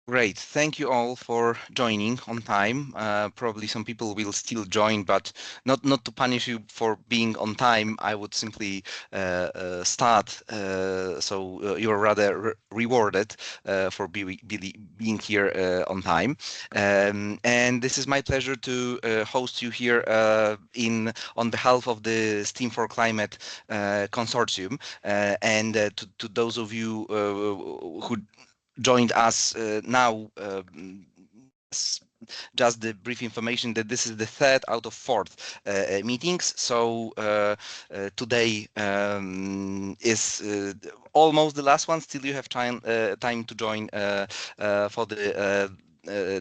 Great. Thank you all for joining on time. Probably some people will still join, but not to punish you for being on time. I would simply start. You're rather rewarded for being here on time. And this is my pleasure to host you here on behalf of the STEAM4Climate consortium. And to those of you who joined us now. Just the brief information that this is the third out of fourth meetings. So today is almost the last one. Still, you have time to join for the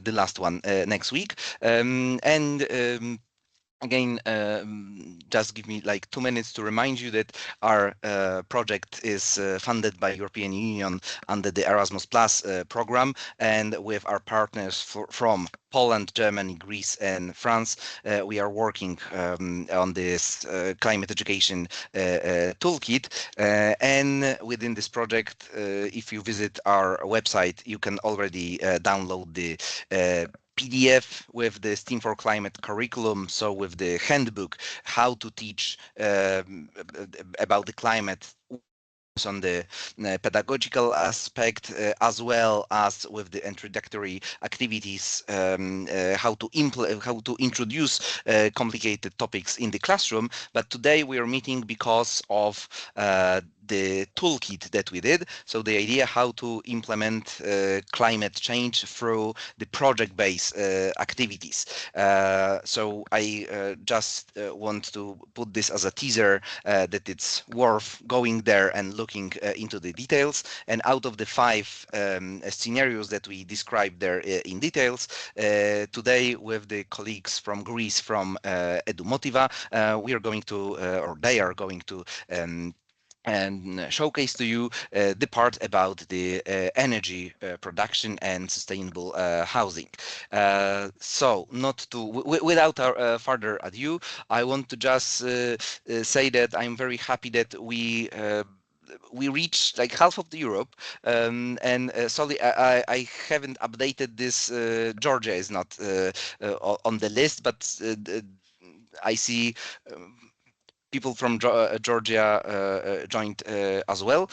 last one next week. Again, just give me like 2 minutes to remind you that our project is funded by European Union under the Erasmus Plus program, and with our partners from Poland, Germany, Greece, and France, we are working on this climate education toolkit. And within this project, if you visit our website, you can already download the PDF with the STEAM4Climate curriculum, so with the handbook, how to teach about the climate on the pedagogical aspect, as well as with the introductory activities, how to introduce complicated topics in the classroom. But today we are meeting because of the toolkit that we did. So the idea how to implement climate change through the project-based activities. So I just want to put this as a teaser that it's worth going there and looking into the details. And out of the 5 scenarios that we described there in details, today with the colleagues from Greece, from Edumotiva, we are going to, or they are going to, and showcase to you the part about the energy production and sustainable housing. So without further ado, I want to just say that I'm very happy that we reached like half of the Europe, and sorry, I haven't updated this. Georgia is not on the list, but I see people from Georgia joined as well.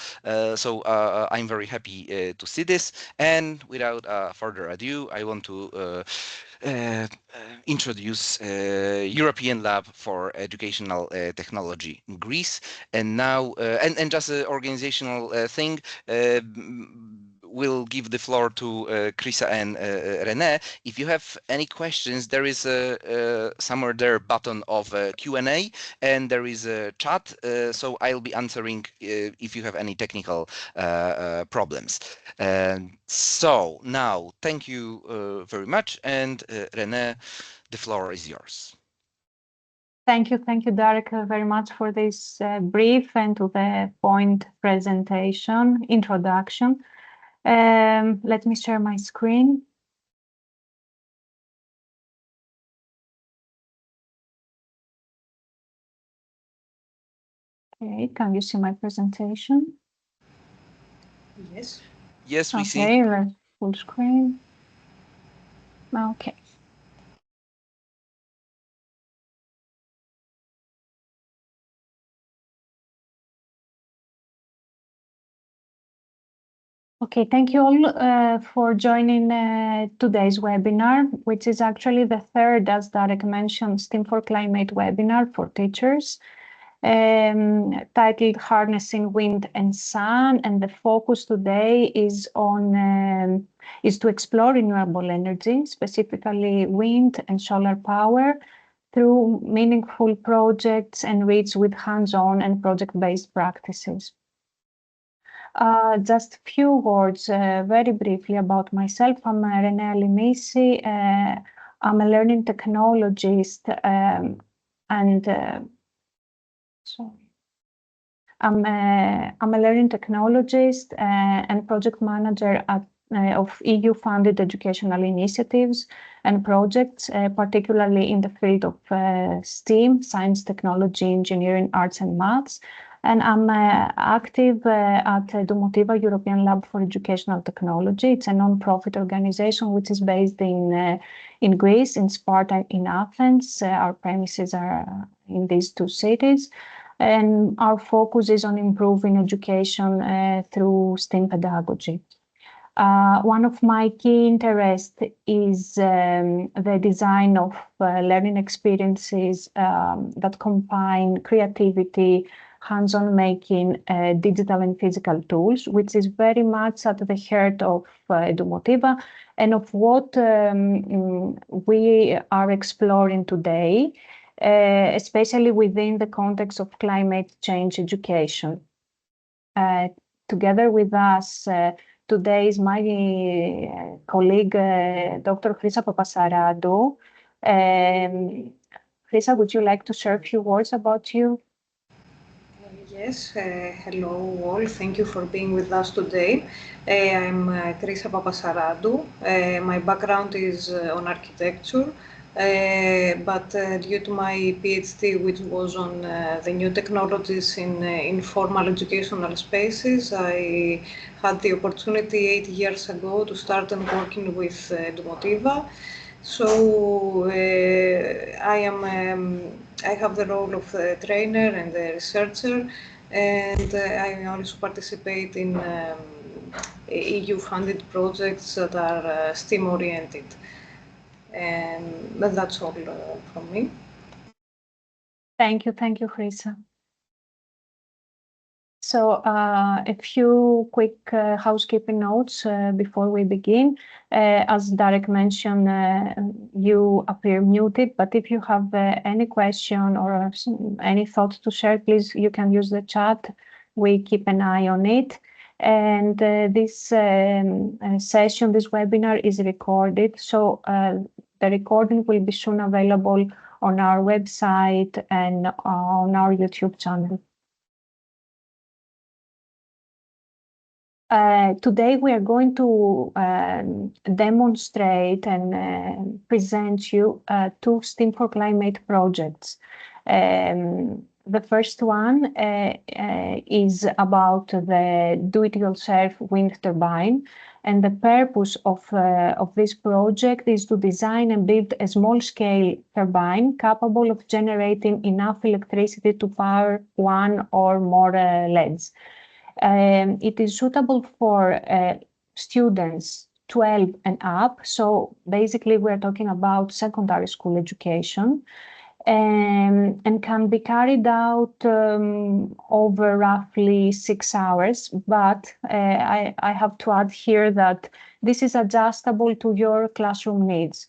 So I'm very happy to see this. And without further ado, I want to introduce European Lab for Educational Technology in Greece. And now, and just an organizational thing, we'll give the floor to Krisa and René. If you have any questions, there is somewhere there button of Q&A, and there is a chat, so I'll be answering if you have any technical problems. So now, thank you very much, and René, the floor is yours. Thank you, Darek, very much for this brief and to the point presentation, introduction. Let me share my screen. Okay, can you see my presentation? Yes. Yes, we see. Okay, let's full screen. Okay. Okay, thank you all for joining today's webinar, which is actually the third, as Darek mentioned, STEAM4Climate webinar for teachers, titled Harnessing Wind and Sun. And the focus today is on is to explore renewable energy, specifically wind and solar power, through meaningful projects enriched with hands-on and project-based practices. Just a few words very briefly about myself. I'm René Alimisi. I'm a learning technologist sorry. I'm a learning technologist and project manager of EU-funded educational initiatives and projects, particularly in the field of STEAM, science, technology, engineering, arts, and maths. And I'm active at Domotiva European Lab for Educational Technology. It's a non-profit organization which is based in Greece, in Sparta, in Athens. Our premises are in these two cities. And our focus is on improving education through STEAM pedagogy. One of my key interests is the design of learning experiences that combine creativity, hands-on making, digital and physical tools, which is very much at the heart of Domotiva and of what we are exploring today, especially within the context of climate change education. Together with us today is my colleague, Dr. Chrissa Papassaradou. Chrissa, would you like to share a few words about you? Yes, hello all. Thank you for being with us today. I'm Chrissa Papassaradou. My background is on architecture, but due to my PhD, which was on the new technologies in informal educational spaces, I had the opportunity 8 years ago to start and working with Domotiva. So I have the role of the trainer and the researcher, and I also participate in EU-funded projects that are STEAM-oriented. But that's all from me. Thank you, Chrissa. So a few quick housekeeping notes before we begin. As Darek mentioned, you appear muted, but if you have any question or any thoughts to share, please, you can use the chat. We keep an eye on it. And this session, this webinar is recorded. So the recording will be soon available on our website and on our YouTube channel. Today we are going to demonstrate and present you two STEAM4Climate projects. The first one is about the do-it-yourself wind turbine, and the purpose of this project is to design and build a small-scale turbine capable of generating enough electricity to power one or more LEDs. It is suitable for students 12 and up. So basically, we're talking about secondary school education, and can be carried out over roughly 6 hours. But I have to add here that this is adjustable to your classroom needs.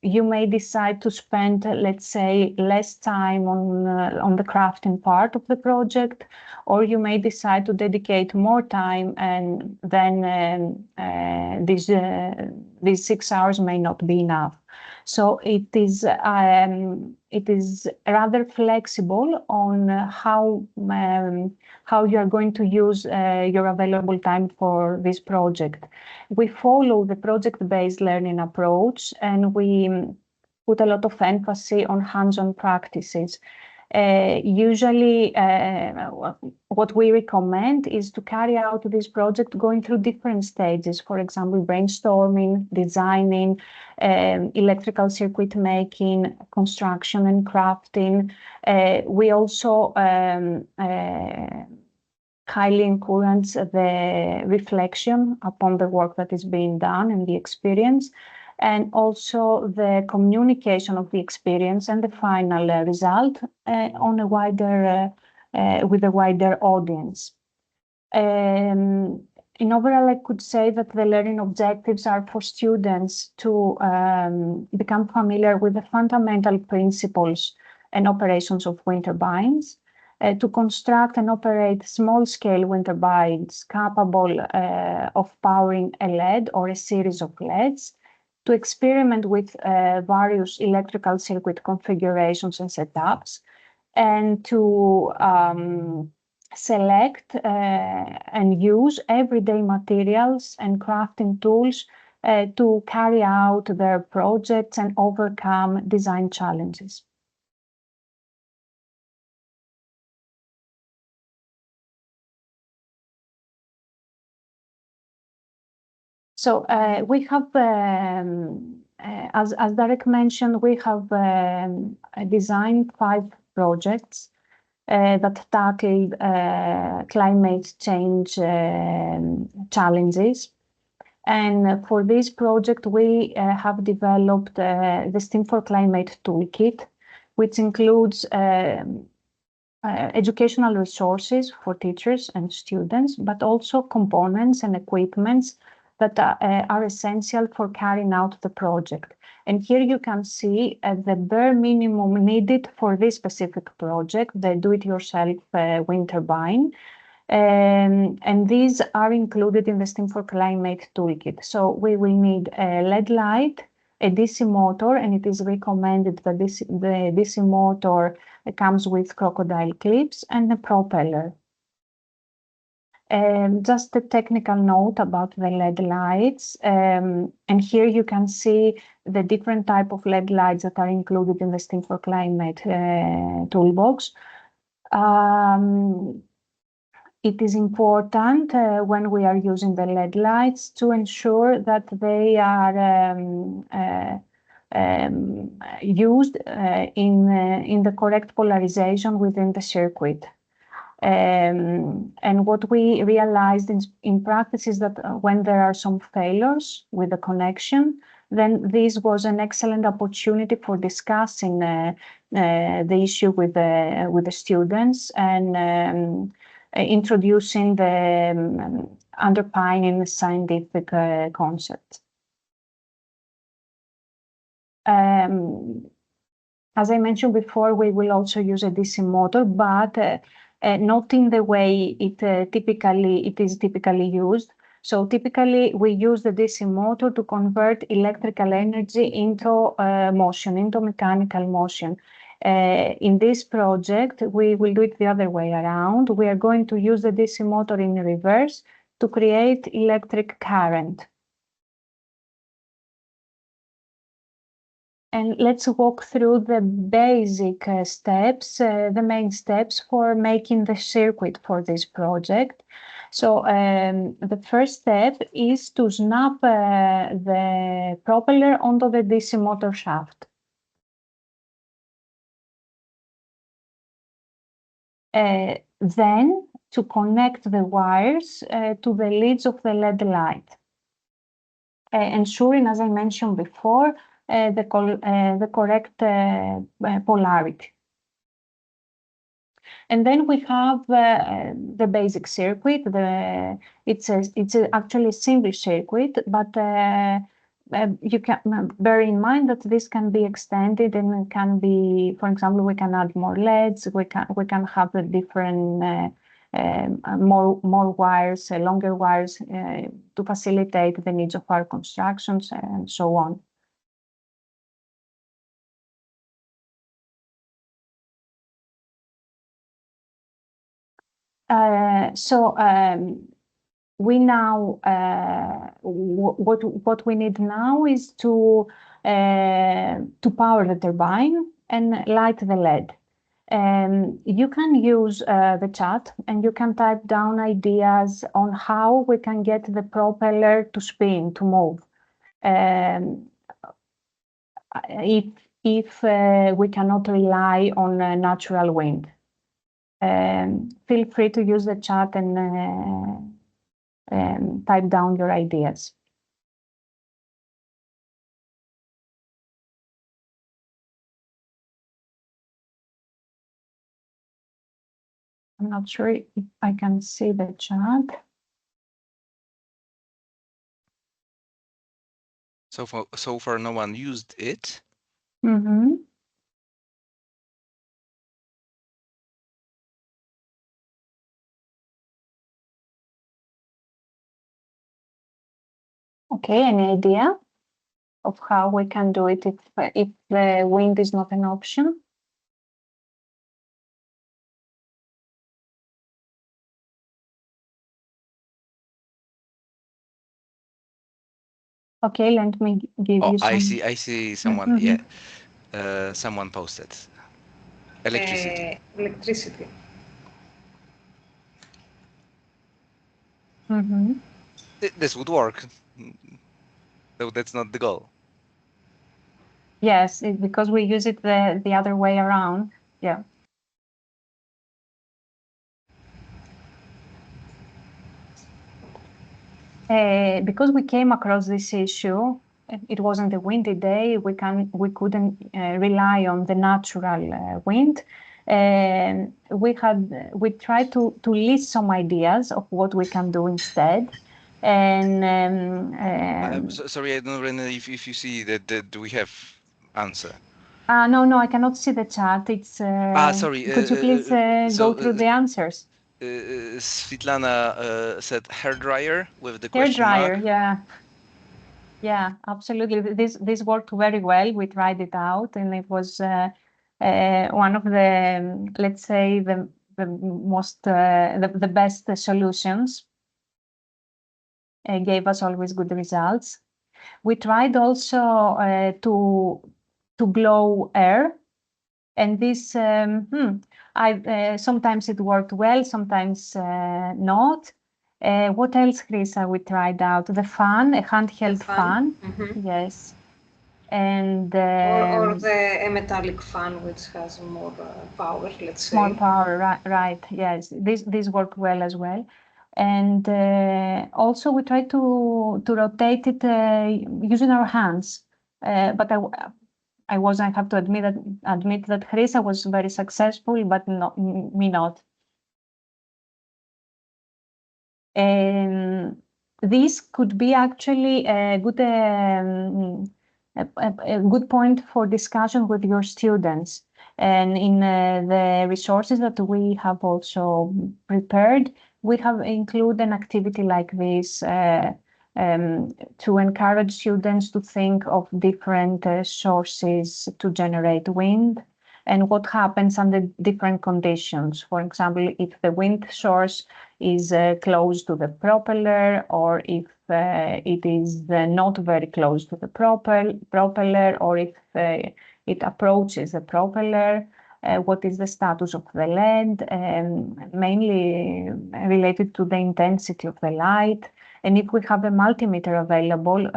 You may decide to spend, let's say, less time on the crafting part of the project, or you may decide to dedicate more time, and then these 6 hours may not be enough. So it is rather flexible on how you are going to use your available time for this project. We follow the project-based learning approach, and we put a lot of emphasis on hands-on practices. Usually, what we recommend is to carry out this project going through different stages. For example, brainstorming, designing, electrical circuit making, construction and crafting. We also highly encourage the reflection upon the work that is being done and the experience, and also the communication of the experience and the final result on a wider, with a wider audience. In overall, I could say that the learning objectives are for students to become familiar with the fundamental principles and operations of wind turbines, to construct and operate small-scale wind turbines capable of powering a LED or a series of LEDs, to experiment with various electrical circuit configurations and setups, and to select and use everyday materials and crafting tools to carry out their projects and overcome design challenges. So we have, as Darek mentioned, we have designed 5 projects that tackle climate change challenges. And for this project, we have developed the STEAM4Climate toolkit, which includes educational resources for teachers and students, but also components and equipments that are essential for carrying out the project. And here you can see the bare minimum needed for this specific project, the do-it-yourself wind turbine. And these are included in the STEAM4Climate toolkit. So we will need a LED light, a DC motor, and it is recommended that the DC motor comes with crocodile clips, and a propeller. Just a technical note about the LED lights. And here you can see the different type of LED lights that are included in the STEAM4Climate toolbox. It is important when we are using the LED lights to ensure that they are used in the correct polarization within the circuit. And what we realized in practice is that when there are some failures with the connection, then this was an excellent opportunity for discussing the issue with the students and introducing the underpinning scientific concepts. As I mentioned before, we will also use a DC motor, but not in the way it is typically used. So typically we use the DC motor to convert electrical energy into motion, into mechanical motion. In this project, we will do it the other way around. We are going to use the DC motor in reverse to create electric current. And let's walk through the basic steps, the main steps for making the circuit for this project. So the first step is to snap the propeller onto the DC motor shaft. Then to connect the wires to the leads of the LED light, ensuring, as I mentioned before, the correct polarity. And then we have the basic circuit. It's actually a simple circuit, but you can bear in mind that this can be extended, and it can be, for example, we can add more LEDs. We can have the different more wires, longer wires to facilitate the needs of our constructions and so on. We now what we need now is to power the turbine and light the LED. You can use the chat, and you can type down ideas on how we can get the propeller to spin, to move. If we cannot rely on natural wind. Feel free to use the chat and type down your ideas. I'm not sure if I can see the chat. So far, no one used it. Mm-hmm. Okay, any idea of how we can do it if the wind is not an option? Okay, let me give you some. I see someone. Yeah, someone posted electricity. Electricity. Mm-hmm. This would work. So that's not the goal. Yes, because we use it the other way around. Yeah. Because we came across this issue, it wasn't a windy day. We couldn't rely on the natural wind. We tried to list some ideas of what we can do instead. And sorry, I don't know if you see that we have answer. no, I cannot see the chat. It's sorry. Could you please go through the answers? Svetlana said hair dryer with the Hair question dryer, mark. Yeah, absolutely. This worked very well. We tried it out, and it was one of the, let's say, the most the best solutions. Gave us always good results. We tried also to blow air, and this sometimes it worked well, sometimes not. What else, Chrisa, we tried out? The fan, a handheld fan. Yes. And or a metallic fan, which has more power, let's say. More power, right. Yes, this worked well as well. And also we tried to rotate it using our hands. But I have to admit that Chrisa was very successful, but me not. This could be actually a good point for discussion with your students. And in the resources that we have also prepared, we have included an activity like this to encourage students to think of different sources to generate wind and what happens under different conditions. For example, if the wind source is close to the propeller, or if it is not very close to the propeller, or if it approaches the propeller, what is the status of the LED, mainly related to the intensity of the light. And if we have a multimeter available,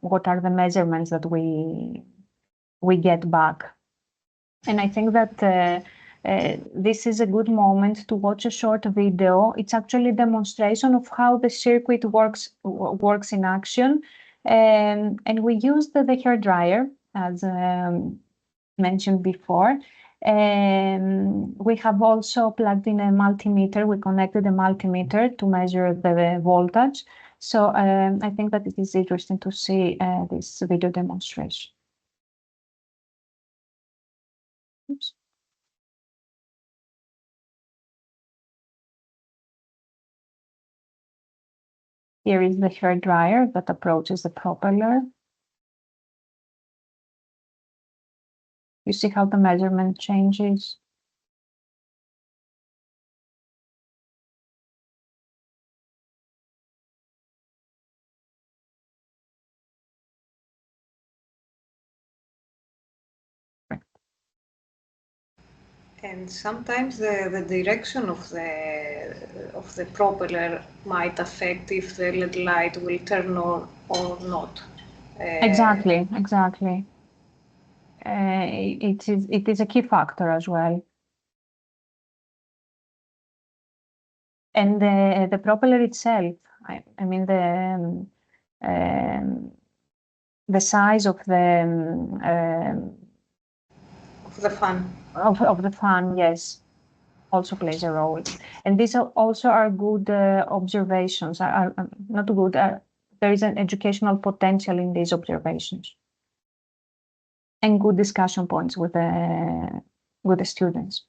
what are the measurements that we get back? And I think that this is a good moment to watch a short video. It's actually a demonstration of how the circuit works in action. And we used the hair dryer, as mentioned before. We have also plugged in a multimeter. We connected a multimeter to measure the voltage. So I think that it is interesting to see this video demonstration. Oops. Here is the hair dryer that approaches the propeller. You see how the measurement changes. And sometimes the direction of the propeller might affect if the LED light will turn on or not. Exactly. It is a key factor as well. And the propeller itself, I mean the size of the fan. Of the fan, yes, also plays a role. And these also are good observations. Are not good. There is an educational potential in these observations, and good discussion points with the students.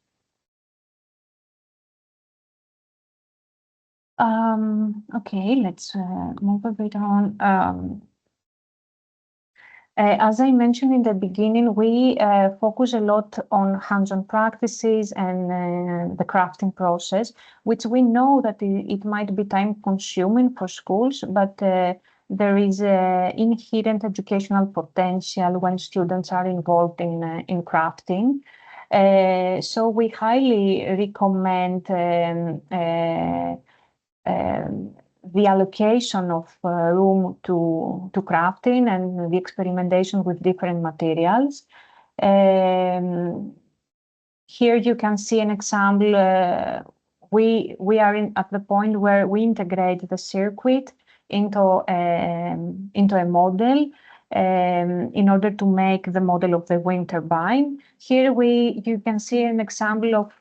Okay, let's move a bit on. As I mentioned in the beginning, we focus a lot on hands-on practices and the crafting process, which we know that it might be time-consuming for schools, but there is inherent educational potential when students are involved in crafting. So we highly recommend the allocation of room to crafting and the experimentation with different materials. Here you can see an example. We are at the point where we integrate the circuit into a model in order to make the model of the wind turbine. Here you can see an example of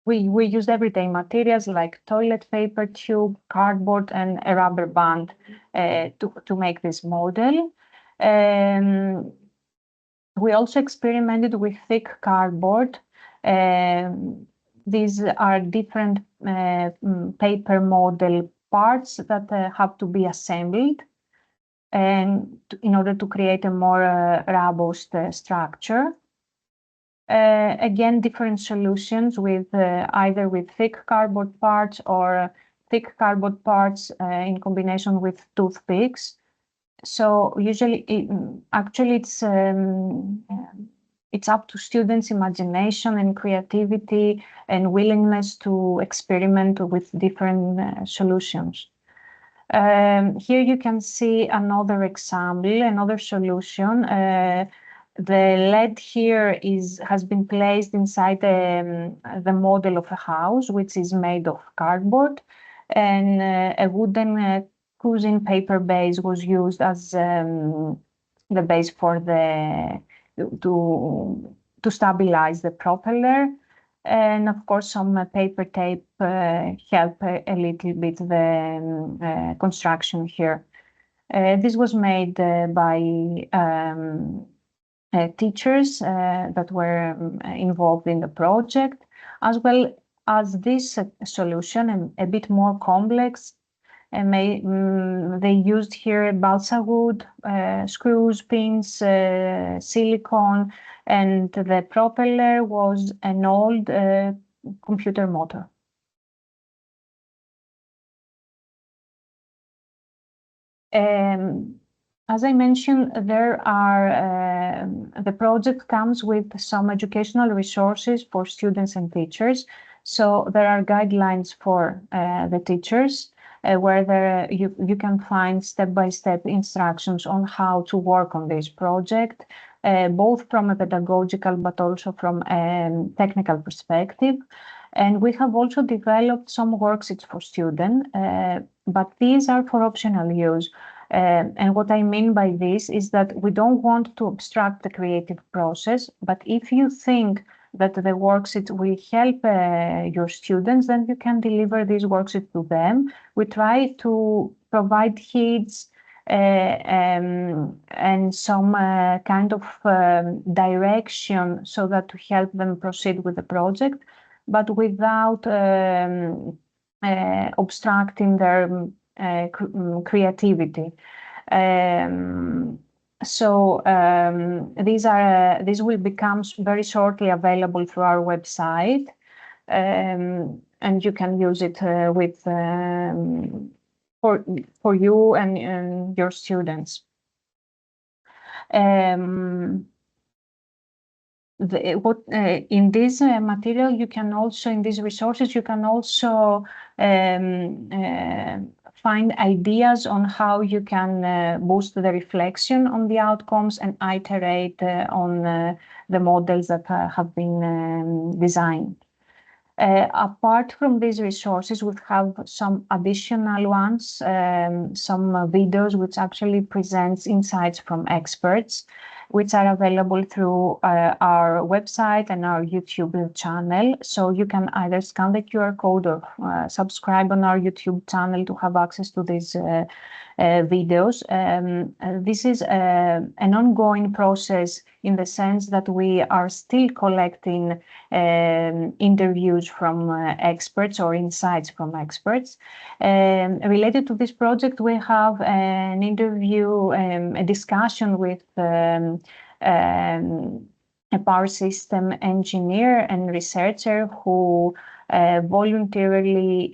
we used everyday materials like toilet paper tube, cardboard, and a rubber band to make this model. We also experimented with thick cardboard. These are different paper model parts that have to be assembled and in order to create a more robust structure. Again, different solutions with either with thick cardboard parts or thick cardboard parts in combination with toothpicks. So usually, it's up to students' imagination and creativity and willingness to experiment with different solutions. Here you can see another example, another solution. The LED here has been placed inside the model of a house, which is made of cardboard, and a wooden cousin paper base was used as the base for to stabilize the propeller, and of course some paper tape help a little bit the construction here. This was made by teachers that were involved in the project, as well as this solution, a bit more complex. And they used here balsa wood, screws, pins, silicone, and the propeller was an old computer motor. As I mentioned, the project comes with some educational resources for students and teachers. So there are guidelines for the teachers where you can find step-by-step instructions on how to work on this project, both from a pedagogical but also from a technical perspective. And we have also developed some worksheets for students, but these are for optional use. And what I mean by this is that we don't want to obstruct the creative process, but if you think that the worksheet will help your students, then you can deliver these worksheets to them. We try to provide hints and some kind of direction so that to help them proceed with the project, but without obstructing their creativity. These will become very shortly available through our website, and you can use it with for you and your students. In this material, you can also, in these resources, you can also find ideas on how you can boost the reflection on the outcomes and iterate on the models that have been designed. Apart from these resources, we have some additional ones, some videos which actually presents insights from experts, which are available through our website and our YouTube channel. So you can either scan the QR code or subscribe on our YouTube channel to have access to these videos. This is an ongoing process in the sense that we are still collecting interviews from experts or insights from experts. Related to this project, we have an interview, a discussion with a power system engineer and researcher who voluntarily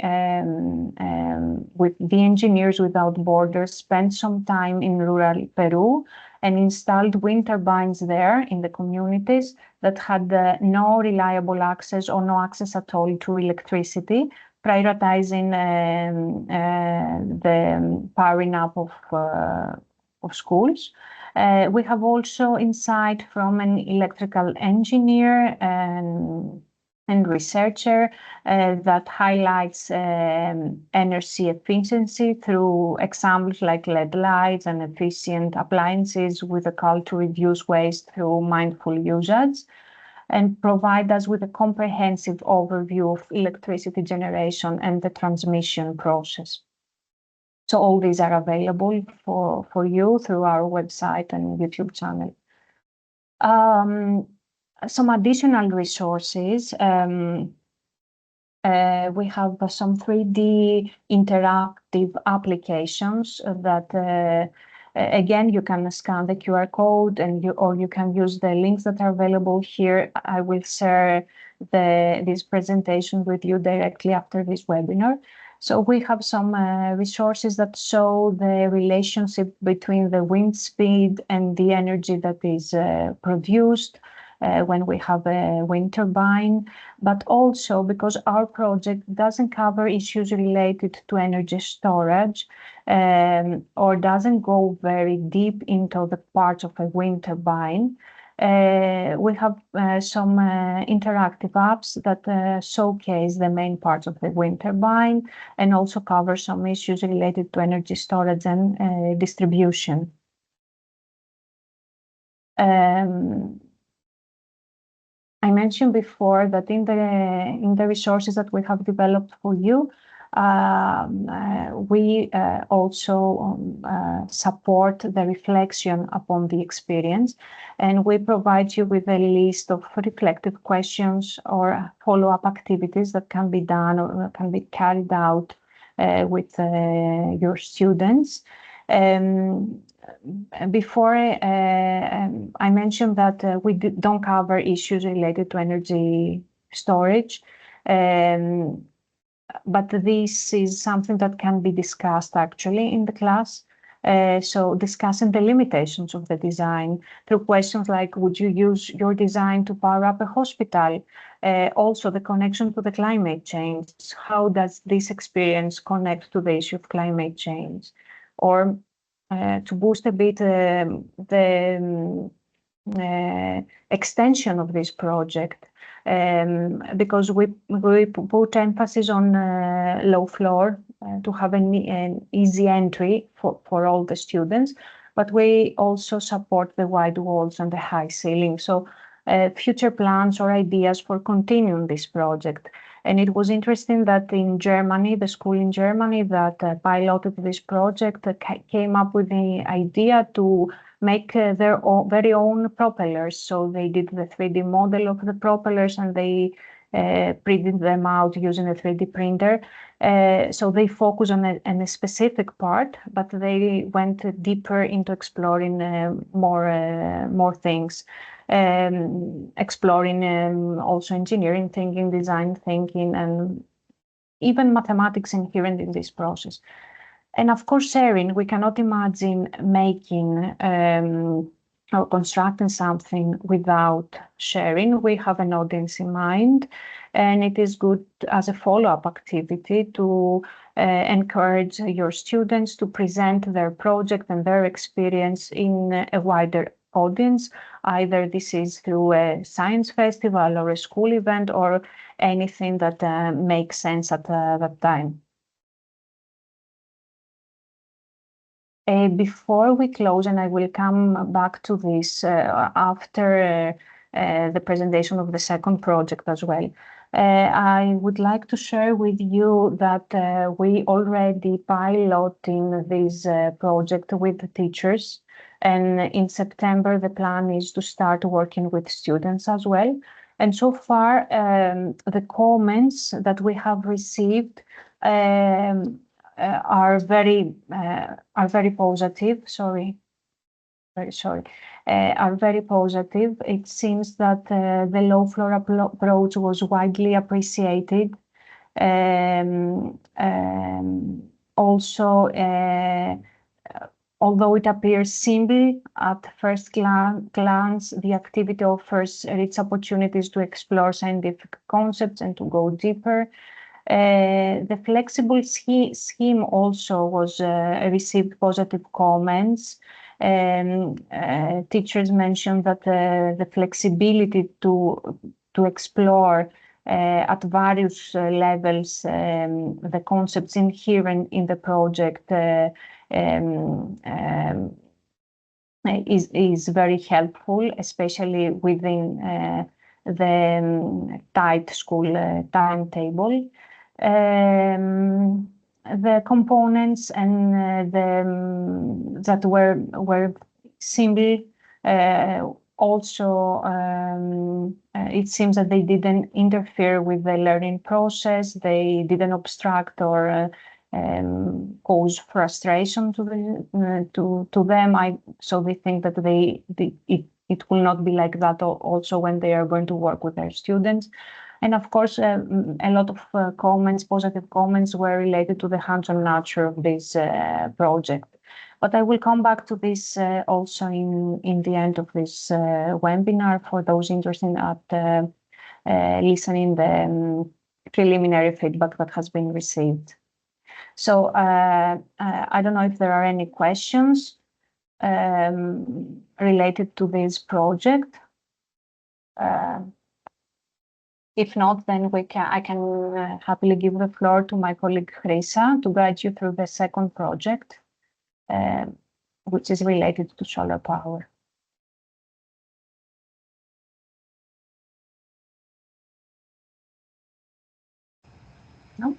with the Engineers Without Borders spent some time in rural Peru and installed wind turbines there in the communities that had no reliable access or no access at all to electricity. prioritizing the powering up of schools. We have also insight from an electrical engineer and researcher that highlights energy efficiency through examples like LED lights and efficient appliances with a call to reduce waste through mindful usage, and provide us with a comprehensive overview of electricity generation and the transmission process. So all these are available for you through our website and YouTube channel. Some additional resources. We have some 3D interactive applications that again, you can scan the QR code or you can use the links that are available here. I will share this presentation with you directly after this webinar. So we have some resources that show the relationship between the wind speed and the energy that is produced when we have a wind turbine, but also because our project doesn't cover issues related to energy storage or doesn't go very deep into the parts of a wind turbine. We have some interactive apps that showcase the main parts of the wind turbine and also cover some issues related to energy storage and distribution. I mentioned before that in the resources that we have developed for you, we also support the reflection upon the experience, and we provide you with a list of reflective questions or follow-up activities that can be done or can be carried out with your students. Before I mentioned that we don't cover issues related to energy storage, but this is something that can be discussed actually in the class. So discussing the limitations of the design through questions like, would you use your design to power up a hospital? Also the connection to the climate change. How does this experience connect to the issue of climate change? Or to boost a bit the extension of this project, because we put emphasis on low floor to have an easy entry for all the students, but we also support the wide walls and the high ceiling. So future plans or ideas for continuing this project. And it was interesting that in Germany, the school in Germany that piloted this project came up with the idea to make their very own propellers. So they did the 3D model of the propellers and they printed them out using a 3D printer. So they focus on a specific part, but they went deeper into exploring more things. Exploring also engineering thinking, design thinking, and even mathematics inherent in this process. And of course, sharing. We cannot imagine making or constructing something without sharing. We have an audience in mind, and it is good as a follow-up activity to encourage your students to present their project and their experience in a wider audience. Either this is through a science festival or a school event or anything that makes sense at that time. Before we close, and I will come back to this after the presentation of the second project as well, I would like to share with you that we already piloting this project with the teachers. And in September, the plan is to start working with students as well. And so far, the comments that we have received are very positive. Are very positive. It seems that the low floor approach was widely appreciated. Also, although it appears simple at first glance, the activity offers rich opportunities to explore scientific concepts and to go deeper. The flexible scheme also was received positive comments. Teachers mentioned that the flexibility to explore at various levels the concepts inherent in the project is very helpful, especially within the tight school timetable. The components and that were simple. Also, it seems that they didn't interfere with the learning process. They didn't obstruct or cause frustration to them. So they think that it will not be like that also when they are going to work with their students. And of course, a lot of comments, positive comments, were related to the hands-on nature of this project. But I will come back to this also in the end of this webinar for those interested at listening the preliminary feedback that has been received. So I don't know if there are any questions related to this project. If not, then I can happily give the floor to my colleague Chrisa to guide you through the second project, which is related to solar power. No?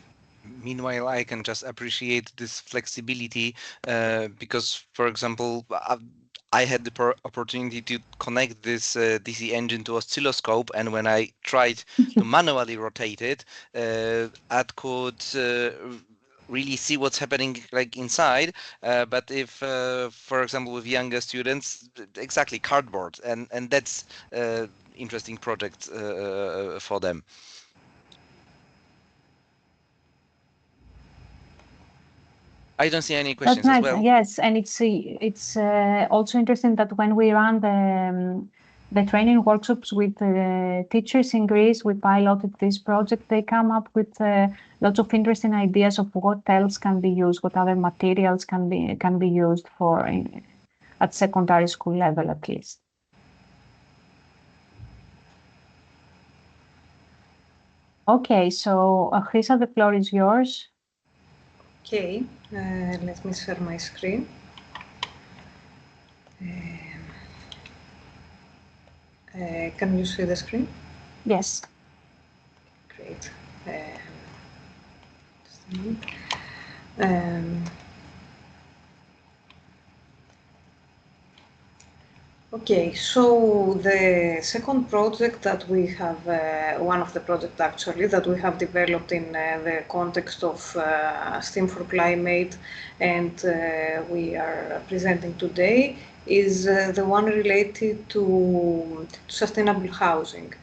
Meanwhile, I can just appreciate this flexibility because, for example, I had the opportunity to connect this DC engine to oscilloscope, and when I tried to manually rotate it, I could really see what's happening like inside. But if, for example, with younger students, exactly cardboard, and that's interesting project for them. I don't see any questions as well. Yes, and it's also interesting that when we run the training workshops with teachers in Greece, we piloted this project. They come up with lots of interesting ideas of what else can be used, what other materials can be used for at secondary school level at least. Okay, so Chrisa, the floor is yours. Okay, let me share my screen. Can you see the screen? Yes. Great. Okay, so the second project that we have, one of the projects actually that we have developed in the context of STEAM4Climate and we are presenting today is the one related to sustainable housing.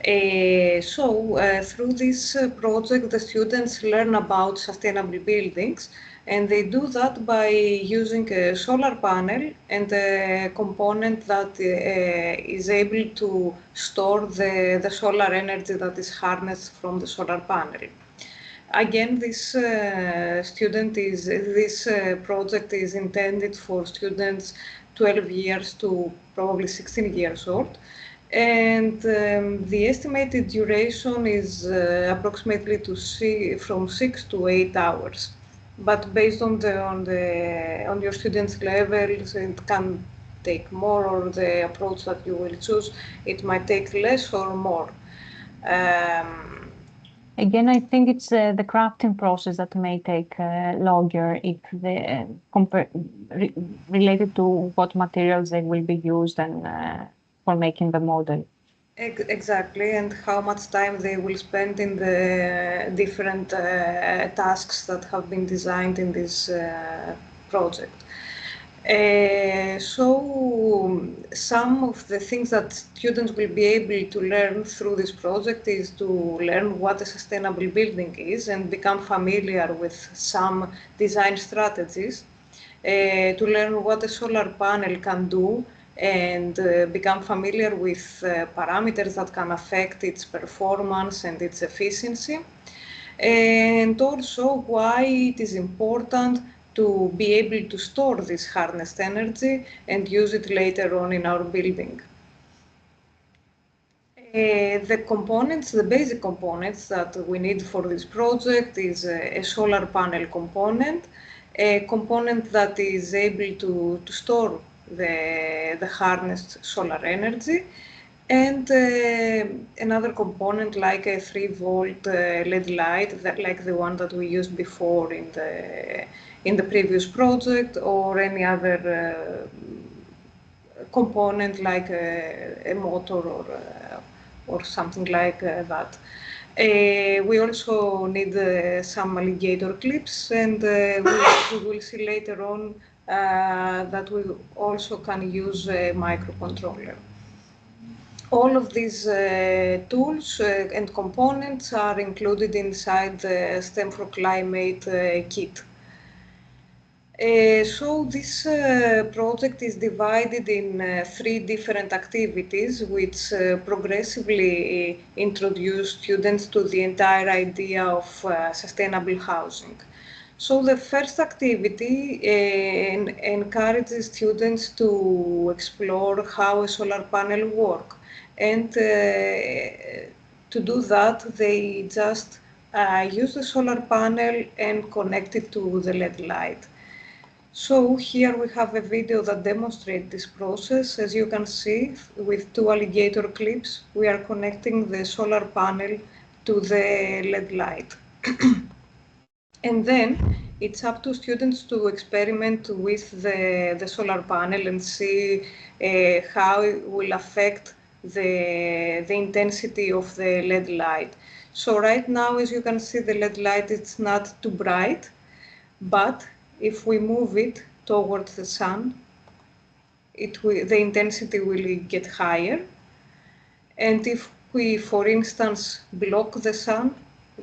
Through this project, the students learn about sustainable buildings, and they do that by using a solar panel and a component that is able to store the solar energy that is harnessed from the solar panel. Again, this project is intended for students 12 years to probably 16 years old. And the estimated duration is approximately from 6 to 8 hours. But based on your students' levels, it can take more, or the approach that you will choose, it might take less or more. Again, I think it's the crafting process that may take longer if related to what materials they will be used and for making the model. Exactly, and how much time they will spend in the different tasks that have been designed in this project. So some of the things that students will be able to learn through this project is to learn what a sustainable building is and become familiar with some design strategies, to learn what a solar panel can do, and become familiar with parameters that can affect its performance and its efficiency. and also why it is important to be able to store this harnessed energy and use it later on in our building. The components, the basic components that we need for this project is a solar panel component, a component that is able to store the harnessed solar energy, and another component like a 3-volt LED light, like the one that we used before in the previous project, or any other component like a motor or something like that. We also need some alligator clips, and we will see later on that we also can use a microcontroller. All of these tools and components are included inside the STEAM4Climate kit. So this project is divided in 3 different activities, which progressively introduce students to the entire idea of sustainable housing. So the first activity encourages students to explore how a solar panel works. And to do that, they just use the solar panel and connect it to the LED light. So here we have a video that demonstrates this process. As you can see, with 2 alligator clips, we are connecting the solar panel to the LED light. And then it's up to students to experiment with the solar panel and see how it will affect the intensity of the LED light. So right now, as you can see, the LED light is not too bright, but if we move it towards the sun, the intensity will get higher. And if we, for instance, block the sun,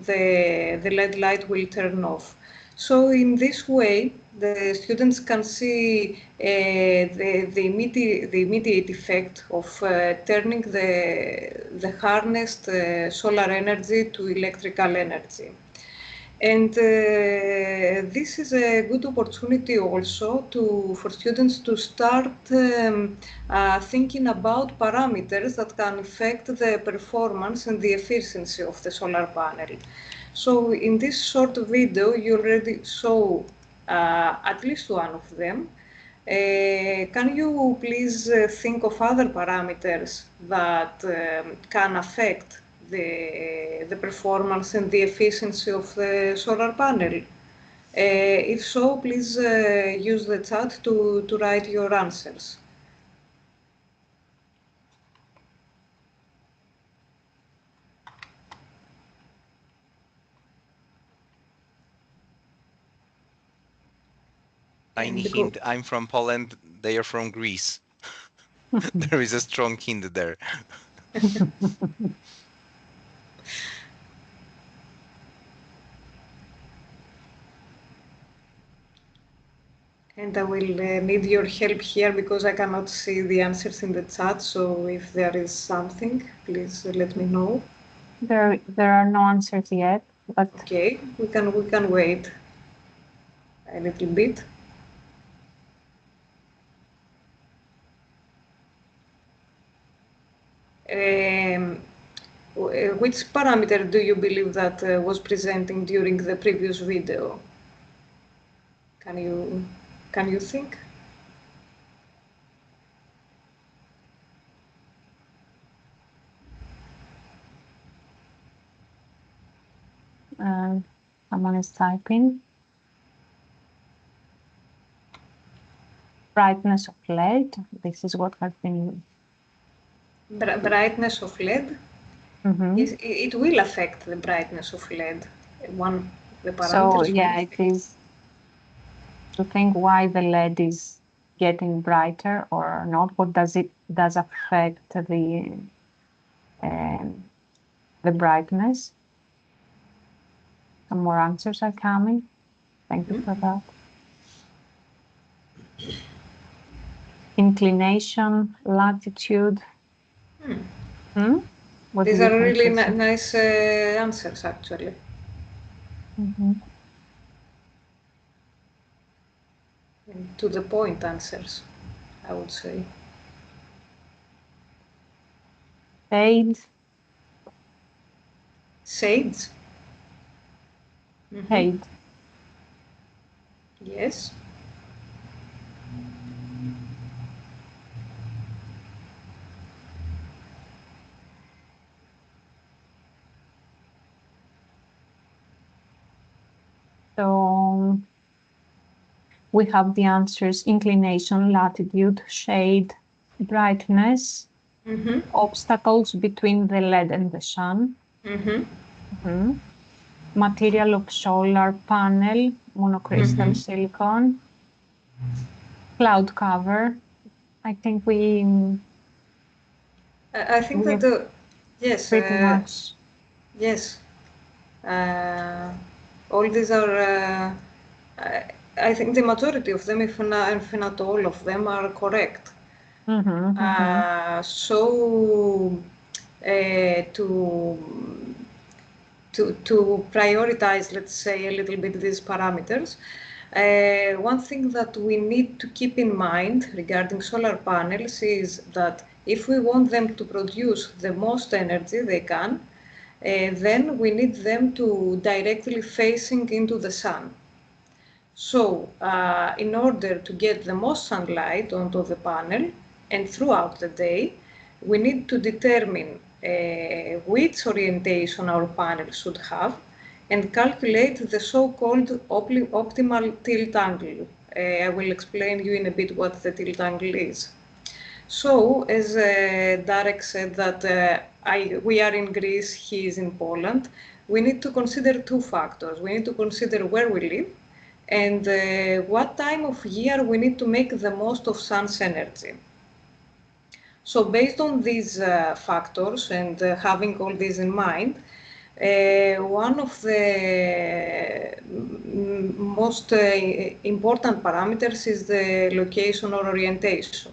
the LED light will turn off. So in this way, the students can see the immediate effect of turning the harnessed solar energy to electrical energy. And this is a good opportunity also for students to start thinking about parameters that can affect the performance and the efficiency of the solar panel. So in this short video, you already saw at least one of them. Can you please think of other parameters that can affect the performance and the efficiency of the solar panel? If so, please use the chat to write your answers. Tiny hint, I'm from Poland, they are from Greece. There is a strong hint there. And I will need your help here because I cannot see the answers in the chat. So if there is something, please let me know. There are no answers yet, but okay, we can wait a little bit. Which parameter do you believe that was presenting during the previous video? Can you think? Someone is typing. Brightness of LED. This is what has been. Brightness of LED. Mm-hmm. It will affect the brightness of LED. One of the parameters. So yeah, it is to think why the LED is getting brighter or not. What does affect the brightness? Some more answers are coming. Thank you for that. Inclination, latitude. These are really nice answers, actually. To the point answers, I would say. Shade. Shades. Shade. Yes. So we have the answers: inclination, latitude, shade, brightness, obstacles between the LED and the sun, material of solar panel, monocrystal silicon, cloud cover. I think I think that yes, pretty much. Yes. All these are, I think the majority of them, if not all of them, are correct. So to prioritize, let's say, a little bit these parameters, one thing that we need to keep in mind regarding solar panels is that if we want them to produce the most energy they can, then we need them to directly facing into the sun. So in order to get the most sunlight onto the panel and throughout the day, we need to determine which orientation our panel should have and calculate the so-called optimal tilt angle. I will explain you in a bit what the tilt angle is. So, as Darek said that we are in Greece, he is in Poland, we need to consider two factors. We need to consider where we live and what time of year we need to make the most of sun's energy. So based on these factors and having all this in mind, one of the most important parameters is the location or orientation.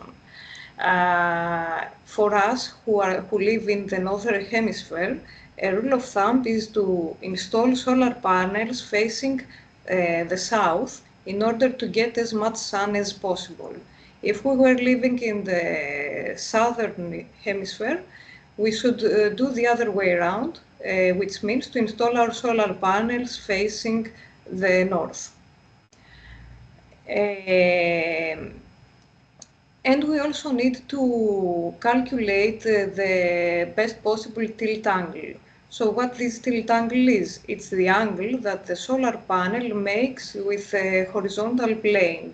For us who live in the northern hemisphere, a rule of thumb is to install solar panels facing the south in order to get as much sun as possible. If we were living in the southern hemisphere, we should do the other way around, which means to install our solar panels facing the north. And we also need to calculate the best possible tilt angle. So what this tilt angle is? It's the angle that the solar panel makes with a horizontal plane.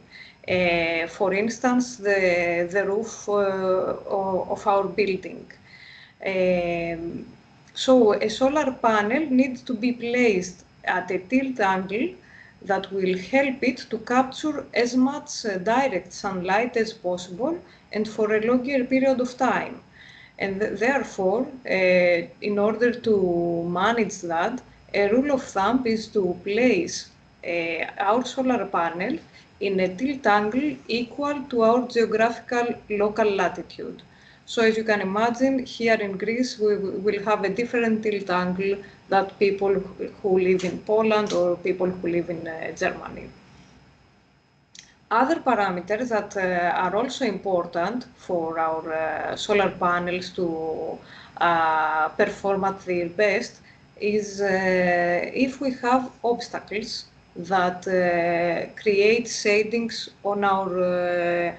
For instance, the roof of our building. So a solar panel needs to be placed at a tilt angle that will help it to capture as much direct sunlight as possible and for a longer period of time. And therefore, in order to manage that, a rule of thumb is to place our solar panel in a tilt angle equal to our geographical local latitude. So as you can imagine, here in Greece, we will have a different tilt angle than people who live in Poland or people who live in Germany. Other parameters that are also important for our solar panels to perform at their best is if we have obstacles that create shadings on our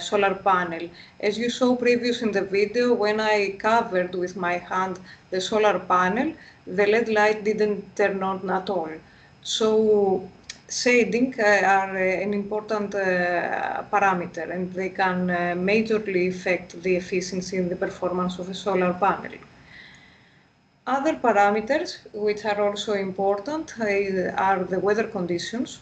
solar panel. As you saw previous in the video, when I covered with my hand the solar panel, the LED light didn't turn on at all. So shading are an important parameter, and they can majorly affect the efficiency and the performance of a solar panel. Other parameters which are also important are the weather conditions.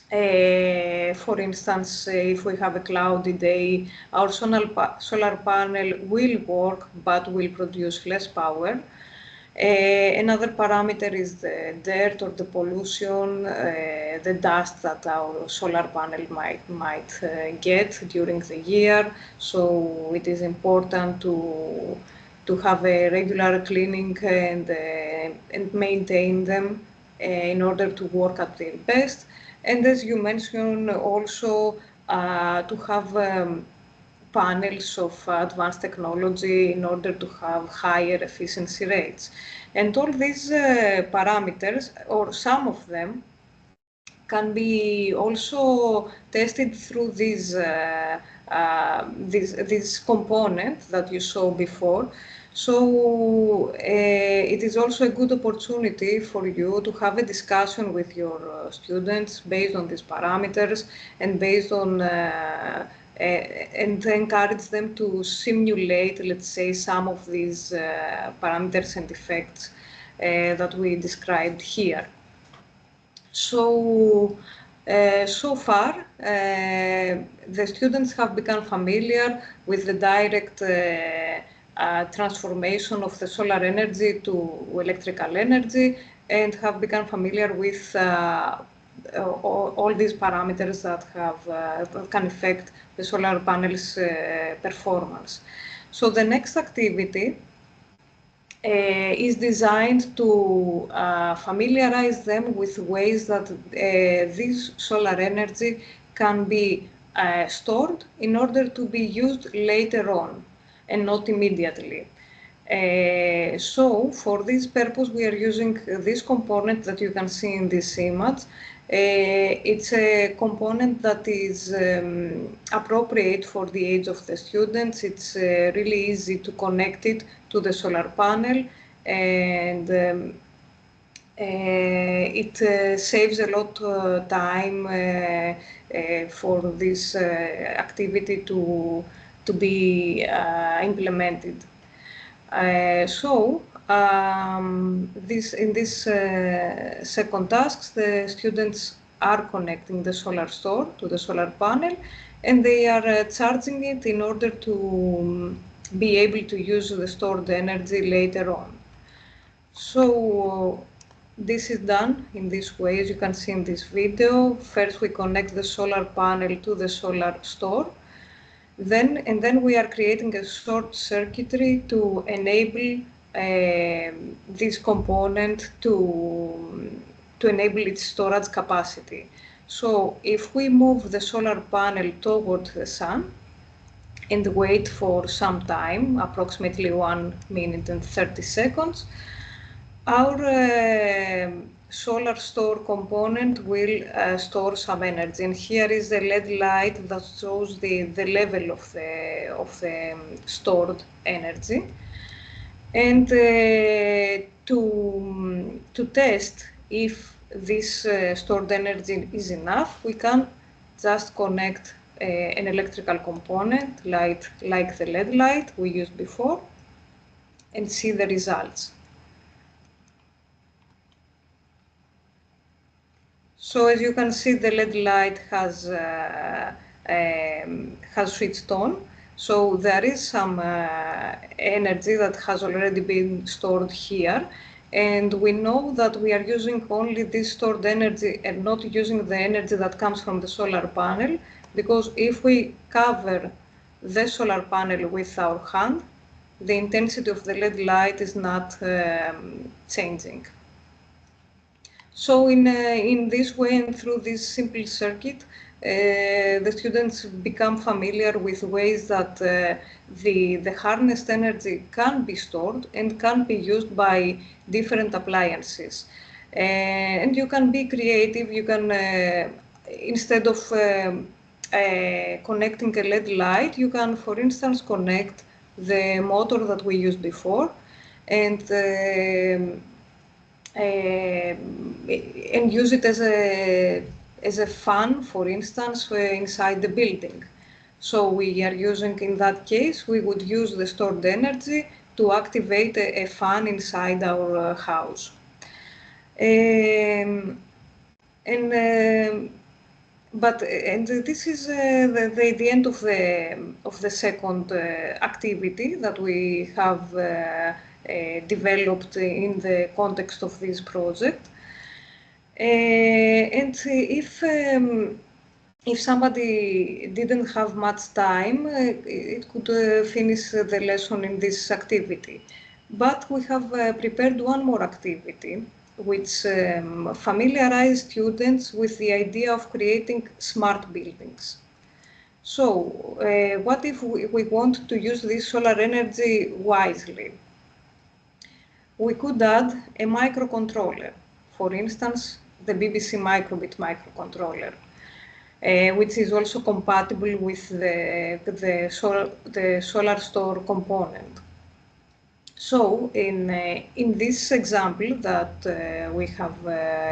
For instance, if we have a cloudy day, our solar panel will work but will produce less power. Another parameter is the dirt or the pollution, the dust that our solar panel might get during the year. So it is important to have a regular cleaning and maintain them. in order to work at their best. And as you mentioned, also to have panels of advanced technology in order to have higher efficiency rates. And all these parameters, or some of them, can be also tested through this component that you saw before. So it is also a good opportunity for you to have a discussion with your students based on these parameters and based on and encourage them to simulate, let's say, some of these parameters and effects that we described here. So, so far, the students have become familiar with the direct transformation of the solar energy to electrical energy and have become familiar with all these parameters that that can affect the solar panels' performance. So the next activity is designed to familiarize them with ways that this solar energy can be stored in order to be used later on and not immediately. So for this purpose, we are using this component that you can see in this image. It's a component that is appropriate for the age of the students. It's really easy to connect it to the solar panel, and it saves a lot of time for this activity to be implemented. In this second task, the students are connecting the solar store to the solar panel, and they are charging it in order to be able to use the stored energy later on. So this is done in this way, as you can see in this video. First, we connect the solar panel to the solar store. Then we are creating a short circuitry to enable this component to enable its storage capacity. So if we move the solar panel toward the sun and wait for some time, approximately 1 minute and 30 seconds, our solar store component will store some energy. And here is the LED light that shows the level of the stored energy. And to test if this stored energy is enough, we can just connect an electrical component like the LED light we used before and see the results. So as you can see, the LED light has switched on. So there is some energy that has already been stored here. And we know that we are using only this stored energy and not using the energy that comes from the solar panel, because if we cover the solar panel with our hand, the intensity of the LED light is not changing. So in this way and through this simple circuit, the students become familiar with ways that the harnessed energy can be stored and can be used by different appliances. And you can be creative. You can, instead of connecting a LED light, you can, for instance, connect the motor that we used before and use it as a fan, for instance, inside the building. So we are using, in that case, we would use the stored energy to activate a fan inside our house. And this is the end of the second activity that we have developed in the context of this project. And if somebody didn't have much time, it could finish the lesson in this activity. But we have prepared one more activity, which familiarize students with the idea of creating smart buildings. So, what if we want to use this solar energy wisely? We could add a microcontroller, for instance, the BBC microbit microcontroller, which is also compatible with the solar store component. So, in this example that we have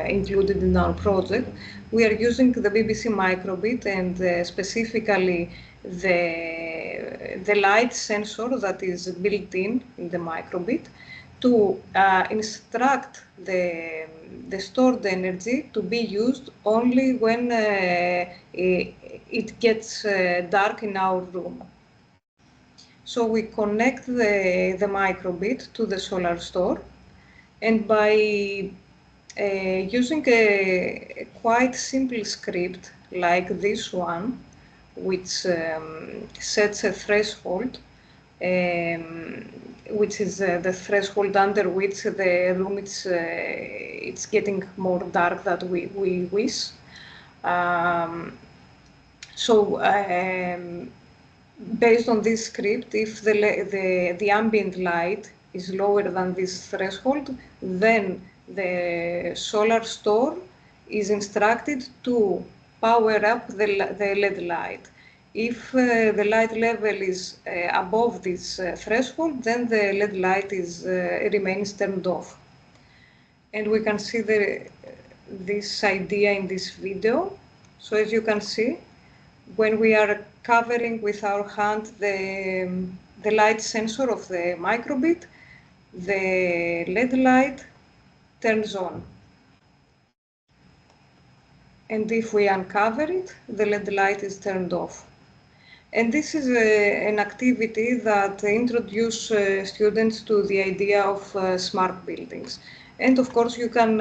included in our project, we are using the BBC microbit and specifically the light sensor that is built in the microbit to instruct the stored energy to be used only when it gets dark in our room. So we connect the microbit to the solar store, and by using a quite simple script like this one, which sets a threshold, which is the threshold under which the room it's getting more dark than we wish. Based on this script, if the ambient light is lower than this threshold, then the solar store is instructed to power up the LED light. If the light level is above this threshold, then the LED light remains turned off. And we can see this idea in this video. So as you can see, when we are covering with our hand the light sensor of the microbit, the LED light turns on. And if we uncover it, the LED light is turned off. And this is an activity that introduces students to the idea of smart buildings. And of course, you can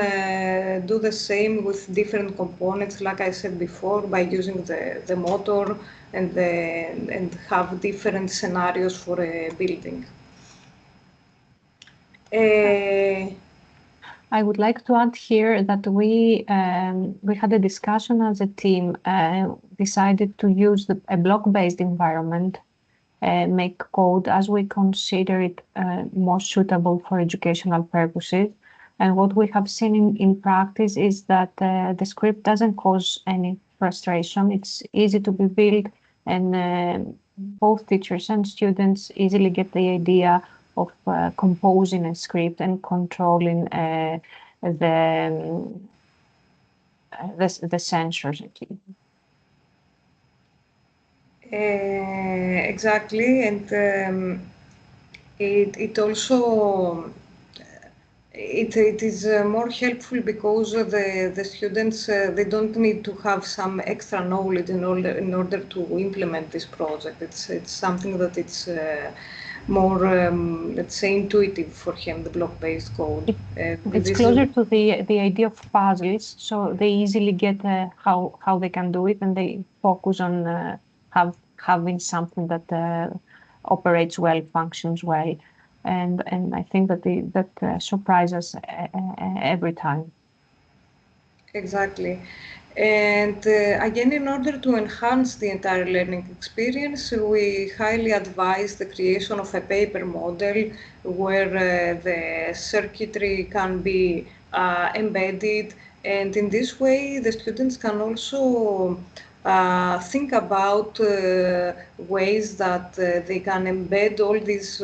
do the same with different components, like I said before, by using the motor and have different scenarios for a building. I would like to add here that we had a discussion as a team, decided to use a block-based environment, make code as we consider it more suitable for educational purposes. And what we have seen in practice is that the script doesn't cause any frustration. It's easy to be built, and both teachers and students easily get the idea of composing a script and controlling the sensors. Exactly, and it also it is more helpful because the students they don't need to have some extra knowledge in order to implement this project. It's something that it's more let's say intuitive for him, the block-based code. It's closer to the idea of puzzles, so they easily get how they can do it, and they focus on having something that operates well, functions well. And I think that surprises us every time. Exactly. And again, in order to enhance the entire learning experience, we highly advise the creation of a paper model where the circuitry can be embedded. And in this way, the students can also think about ways that they can embed all these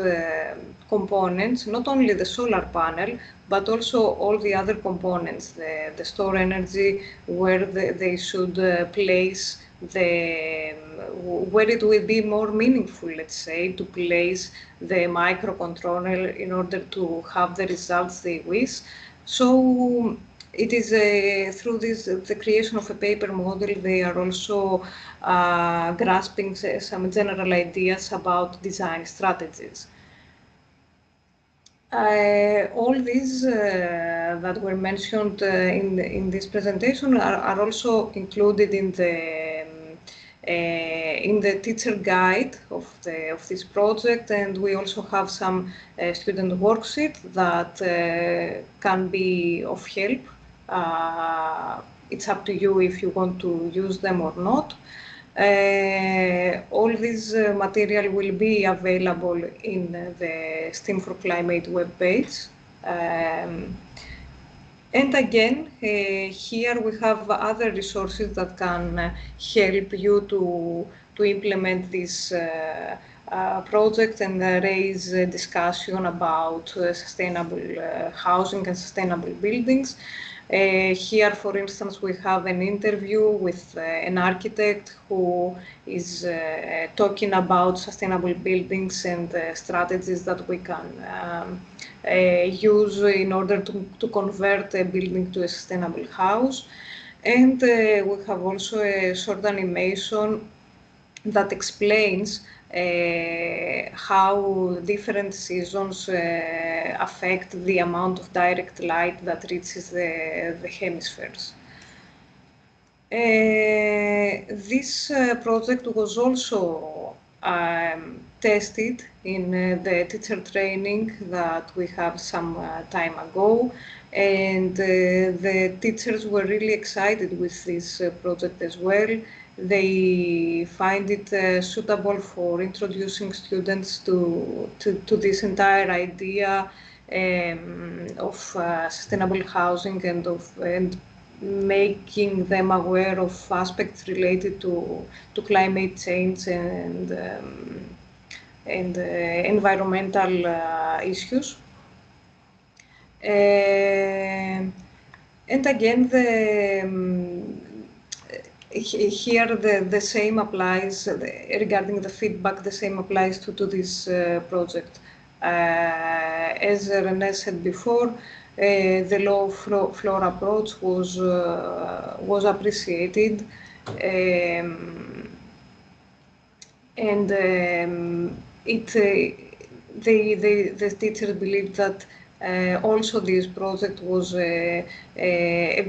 components, not only the solar panel, but also all the other components, the store energy, where they should place where it will be more meaningful, let's say, to place the microcontroller in order to have the results they wish. So it is through the creation of a paper model, they are also grasping some general ideas about design strategies. All these that were mentioned in this presentation are also included in in the teacher guide of this project, and we also have some student worksheet that can be of help. It's up to you if you want to use them or not. All this material will be available in the STEAM4Climate webpage. And again, here we have other resources that can help you to implement this project and raise a discussion about sustainable housing and sustainable buildings. Here, for instance, we have an interview with an architect who is talking about sustainable buildings and strategies that we can use in order to convert a building to a sustainable house. And we have also a short animation that explains how different seasons affect the amount of direct light that reaches the hemispheres. This project was also tested in the teacher training that we had some time ago, and the teachers were really excited with this project as well. They find it suitable for introducing students to this entire idea of sustainable housing and making them aware of aspects related to climate change and environmental issues. And again, here the same applies regarding the feedback. The same applies to this project. As René said before, the low floor approach was appreciated, and the teachers believed that also this project was a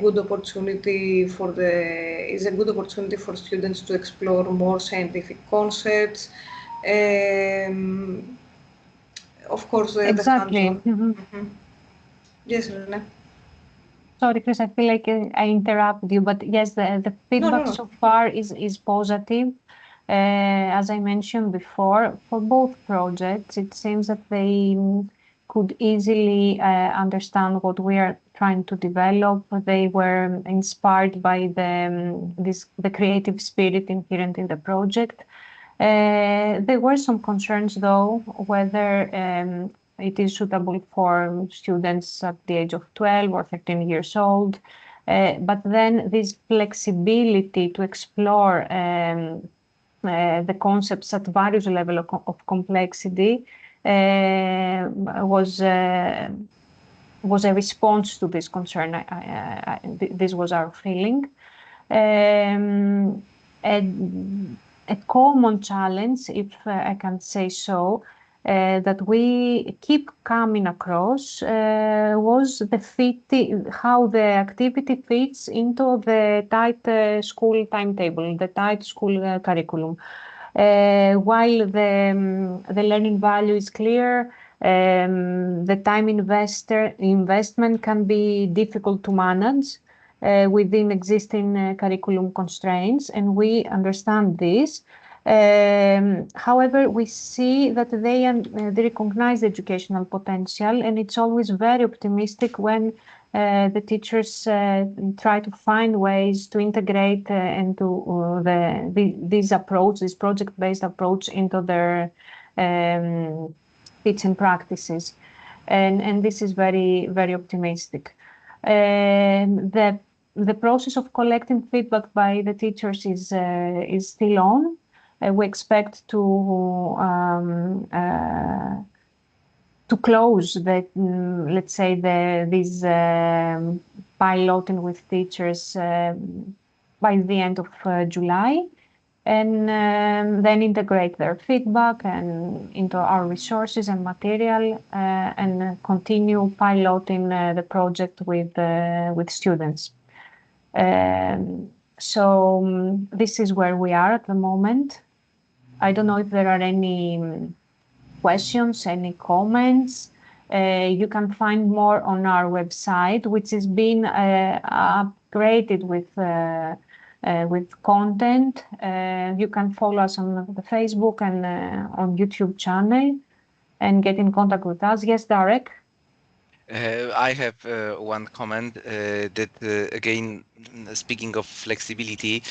good opportunity is a good opportunity for students to explore more scientific concepts. Of course, exactly. Yes, René. Sorry, Chris, I feel like I interrupted you, but yes, the feedback so far is positive. As I mentioned before, for both projects, it seems that they could easily understand what we are trying to develop. They were inspired by the creative spirit inherent in the project. There were some concerns, though, whether it is suitable for students at the age of 12 or 13 years old. But then this flexibility to explore the concepts at various levels of complexity was a response to this concern. This was our feeling. A common challenge, if I can say so, that we keep coming across was how the activity fits into the tight school timetable, the tight school curriculum. While the learning value is clear, the time investment can be difficult to manage within existing curriculum constraints, and we understand this. However, we see that they recognize the educational potential, and it's always very optimistic when the teachers try to find ways to integrate into this project-based approach into their teaching practices, and this is very, very optimistic. The process of collecting feedback by the teachers is still on. We expect to close let's say this piloting with teachers by the end of July, and then integrate their feedback and into our resources and material, and continue piloting the project with students. So this is where we are at the moment. I don't know if there are any questions, any comments. You can find more on our website, which has been upgraded with content. You can follow us on the Facebook and on YouTube channel and get in contact with us. Yes, Darek? I have one comment that again, speaking of flexibility,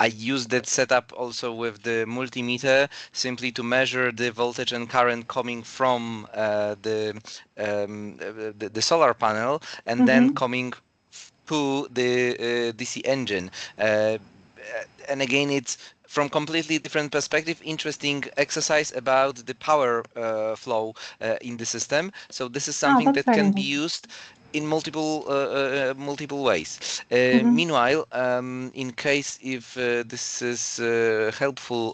I use that setup also with the multimeter simply to measure the voltage and current coming from the solar panel and then coming to the DC engine. And again, it's from completely different perspective, interesting exercise about the power flow in the system. So this is something that can be used in multiple ways. Meanwhile, in case if this is helpful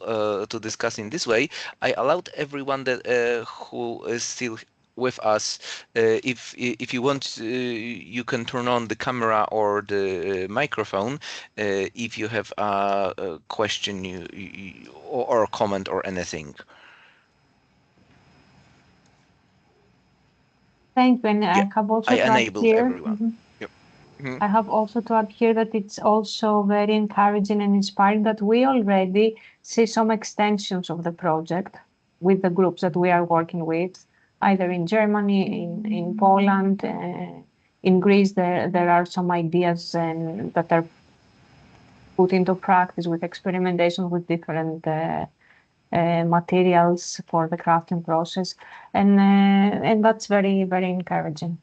to discuss in this way, I allowed everyone that who is still with us, if you want, you can turn on the camera or the microphone if you have a question or a comment or anything. Thank you. And Yeah, I have also I to add enabled here. everyone. Yep. I have also to add here that it's also very encouraging and inspiring that we already see some extensions of the project with the groups that we are working with, either in Germany, in Poland, in Greece. There are some ideas that are put into practice with experimentation with different materials for the crafting process, and that's very, very encouraging.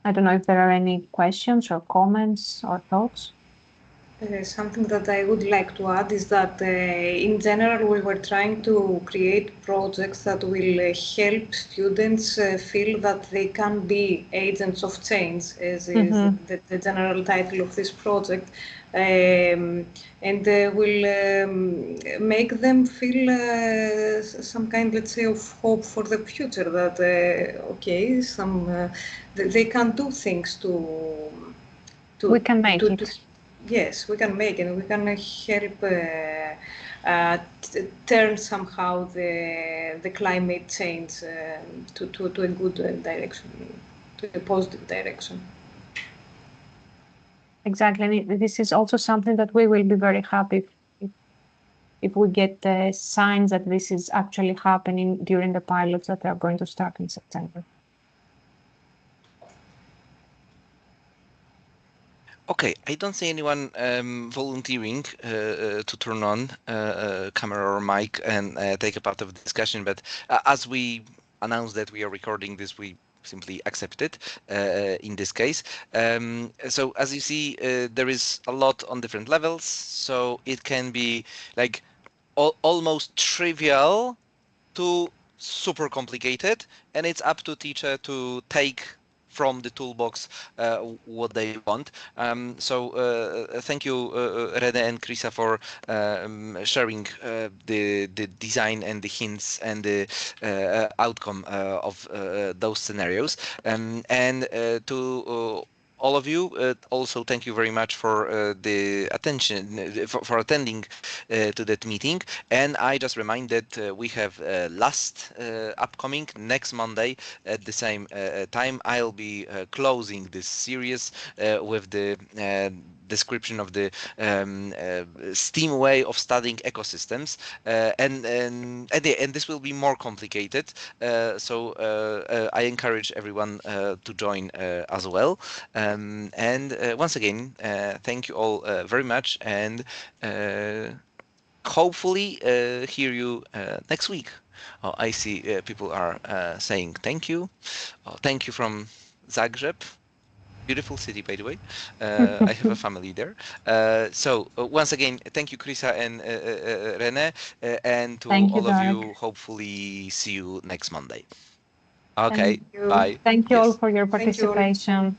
I don't know if there are any questions or comments or thoughts. Something that I would like to add is that in general we were trying to create projects that will help students feel that they can be agents of change, as is the general title of this project, and will make them feel some kind, let's say, of hope for the future, that okay, they can do things to we can make it. Yes, we can make it. We can help turn somehow the climate change to a good direction, to a positive direction. Exactly. And this is also something that we will be very happy if we get signs that this is actually happening during the pilots that are going to start in September. Okay, I don't see anyone volunteering to turn on camera or mic and take a part of the discussion, but as we announced that we are recording this, we simply accept it in this case. So as you see, there is a lot on different levels, so it can be like almost trivial to super complicated, and it's up to teacher to take from the toolbox what they want. So thank you, Rene and Krisa, for sharing the design and the hints and the outcome of those scenarios. And to all of you, also thank you very much for the attention, for attending to that meeting. And I just remind that we have last upcoming next Monday at the same time. I'll be closing this series with the description of the STEAM way of studying ecosystems, and this will be more complicated. So I encourage everyone to join as well. And once again, thank you all very much, and hopefully hear you next week. Oh, I see people are saying thank you. Oh, thank you from Zagreb. Beautiful city, by the way. I have a family there. So once again, thank you, Krisa and Rene, and to Thank you, all of Darek. you, hopefully see you next Monday. Okay, bye. Thank you Yes. all for your participation.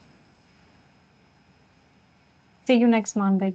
See you next Monday.